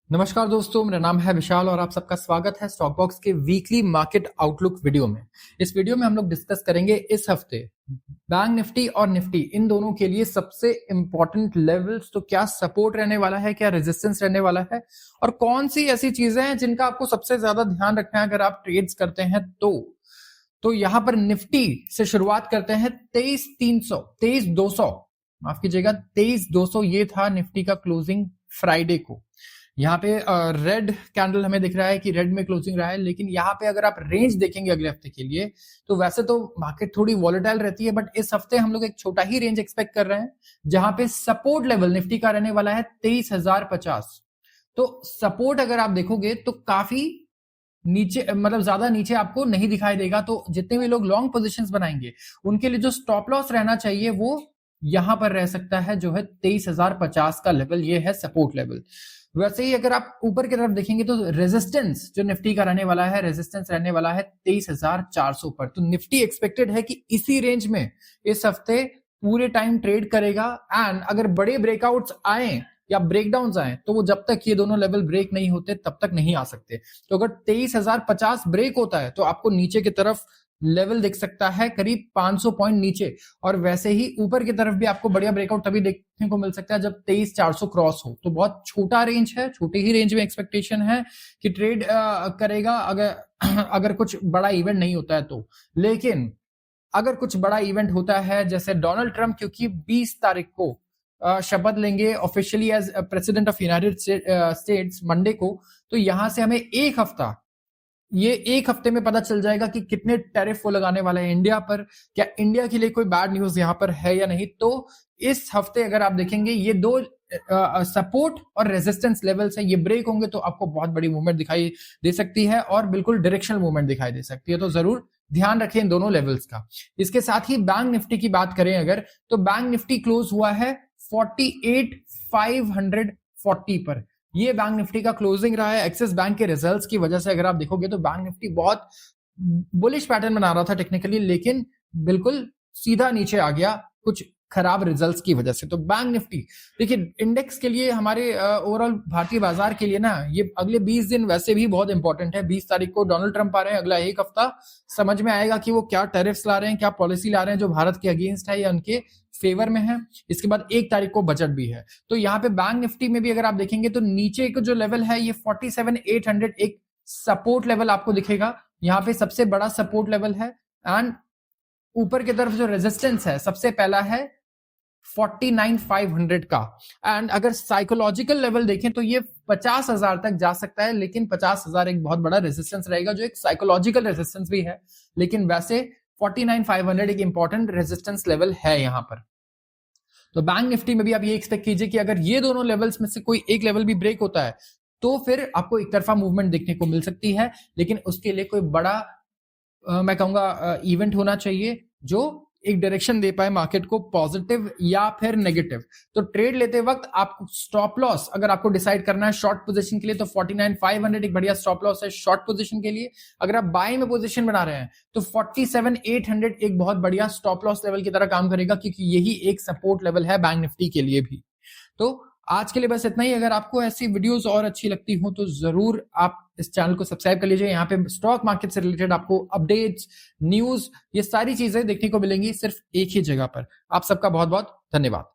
नमस्कार दोस्तों, मेरा नाम है विशाल और आप सबका स्वागत है स्टॉक बॉक्स के वीकली मार्केट आउटलुक वीडियो में। इस वीडियो में हम लोग डिस्कस करेंगे इस हफ्ते बैंक निफ्टी और निफ्टी इन दोनों के लिए सबसे इंपॉर्टेंट लेवल्स, तो क्या सपोर्ट रहने वाला है, क्या रेजिस्टेंस रहने वाला है और कौन सी ऐसी चीजें हैं जिनका आपको सबसे ज्यादा ध्यान रखना है अगर आप ट्रेड्स करते हैं तो यहां पर निफ्टी से शुरुआत करते हैं 23,200 माफ कीजिएगा 23,200 ये था निफ्टी का क्लोजिंग फ्राइडे को। यहाँ पे रेड कैंडल हमें दिख रहा है कि रेड में क्लोजिंग रहा है, लेकिन यहाँ पे अगर आप रेंज देखेंगे अगले हफ्ते के लिए तो वैसे तो मार्केट थोड़ी वॉलेटाइल रहती है, बट इस हफ्ते हम लोग एक छोटा ही रेंज एक्सपेक्ट कर रहे हैं जहां पे सपोर्ट लेवल निफ्टी का रहने वाला है 23,050। तो सपोर्ट अगर आप देखोगे तो काफी नीचे, मतलब ज्यादा नीचे आपको नहीं दिखाई देगा। तो जितने भी लोग लॉन्ग पोजीशंस बनाएंगे उनके लिए जो स्टॉप लॉस रहना चाहिए वो यहां पर रह सकता है, जो है 23,050 का लेवल, ये है सपोर्ट लेवल। वैसे ही अगर आप ऊपर की तरफ देखेंगे तो रेजिस्टेंस जो निफ्टी का रहने वाला है, रेजिस्टेंस रहने वाला है 23,400 पर। तो निफ्टी एक्सपेक्टेड है कि इसी रेंज में इस हफ्ते पूरे टाइम ट्रेड करेगा। एंड अगर बड़े ब्रेकआउट्स आए या ब्रेकडाउन आए तो वो जब तक ये दोनों लेवल ब्रेक नहीं होते तब तक नहीं आ सकते। तो अगर 23,050 ब्रेक होता है तो आपको नीचे की तरफ लेवल दिख सकता है करीब 500 पॉइंट नीचे, और वैसे ही ऊपर की तरफ भी आपको बढ़िया ब्रेकआउट तभी देखने को मिल सकता है जब 23,400 क्रॉस हो। तो बहुत छोटा रेंज है, छोटे ही रेंज में एक्सपेक्टेशन है कि ट्रेड करेगा अगर कुछ बड़ा इवेंट नहीं होता है तो। लेकिन अगर कुछ बड़ा इवेंट होता है, जैसे डोनाल्ड ट्रंप क्योंकि 20 तारीख को शपथ लेंगे officially as president of United States Monday को, तो यहां से हमें एक हफ्ते में पता चल जाएगा कि कितने टैरिफ वो लगाने वाले हैं इंडिया पर। क्या इंडिया के लिए कोई बैड न्यूज यहां पर है या नहीं। तो इस हफ्ते अगर आप देखेंगे ये दो सपोर्ट और रेजिस्टेंस लेवल्स है, ये ब्रेक होंगे तो आपको बहुत बड़ी मूवमेंट दिखाई दे सकती है और बिल्कुल डायरेक्शनल मूवमेंट दिखाई दे सकती है। तो जरूर ध्यान रखें इन दोनों लेवल्स का। इसके साथ ही बैंक निफ्टी की बात करें अगर, तो बैंक निफ्टी क्लोज हुआ है 48,540 पर। ये बैंक निफ्टी का क्लोजिंग रहा है। एक्सिस बैंक के रिजल्ट्स की वजह से अगर आप देखोगे तो बैंक निफ्टी बहुत बुलिश पैटर्न बना रहा था टेक्निकली, लेकिन बिल्कुल सीधा नीचे आ गया कुछ खराब रिजल्ट्स की वजह से। तो बैंक निफ्टी देखिए, इंडेक्स के लिए, हमारे ओवरऑल भारतीय बाजार के लिए ना, ये अगले 20 दिन वैसे भी बहुत इंपॉर्टेंट है। 20 तारीख को डोनाल्ड ट्रंप आ रहे हैं, अगला एक हफ्ता समझ में आएगा कि वो क्या टैरिफ्स ला रहे हैं, क्या पॉलिसी ला रहे हैं जो भारत के अगेंस्ट है या उनके फेवर में है। इसके बाद 1 तारीख को बजट भी है। तो यहाँ पे बैंक निफ्टी में भी अगर आप देखेंगे तो नीचे का जो लेवल है ये 47,800 एक सपोर्ट लेवल आपको दिखेगा, यहाँ पे सबसे बड़ा सपोर्ट लेवल है। एंड ऊपर की तरफ जो रेजिस्टेंस है सबसे पहला है 49,500 का। एंड अगर साइकोलॉजिकल लेवल देखें तो ये 50,000 तक जा सकता है, लेकिन 50,000 एक बहुत बड़ा रेजिस्टेंस रहेगा जो एक साइकोलॉजिकल रेजिस्टेंस भी है। लेकिन वैसे 49,500 एक इंपॉर्टेंट रेजिस्टेंस लेवल है यहां पर। तो बैंक निफ्टी में भी आप ये एक्सपेक्ट कीजिए कि अगर ये दोनों लेवल्स में से कोई एक लेवल भी ब्रेक होता है तो फिर आपको एक तरफा मूवमेंट देखने को मिल सकती है। लेकिन उसके लिए कोई बड़ा मैं कहूंगा इवेंट होना चाहिए जो एक डायरेक्शन दे पाए मार्केट को, पॉजिटिव या फिर नेगेटिव। तो ट्रेड लेते वक्त आप स्टॉप लॉस अगर आपको डिसाइड करना है शॉर्ट पोजीशन के लिए तो 49,500 एक बढ़िया स्टॉप लॉस है शॉर्ट पोजीशन के लिए। अगर आप बाय में पोजीशन बना रहे हैं तो 47,800 एक बहुत बढ़िया स्टॉप लॉस लेवल की तरह काम करेगा, क्योंकि यही एक सपोर्ट लेवल है बैंक निफ्टी के लिए भी। तो आज के लिए बस इतना ही। अगर आपको ऐसी वीडियोस और अच्छी लगती हो तो जरूर आप इस चैनल को सब्सक्राइब कर लीजिए। यहाँ पे स्टॉक मार्केट से रिलेटेड आपको अपडेट्स, न्यूज, ये सारी चीजें देखने को मिलेंगी सिर्फ एक ही जगह पर। आप सबका बहुत बहुत धन्यवाद।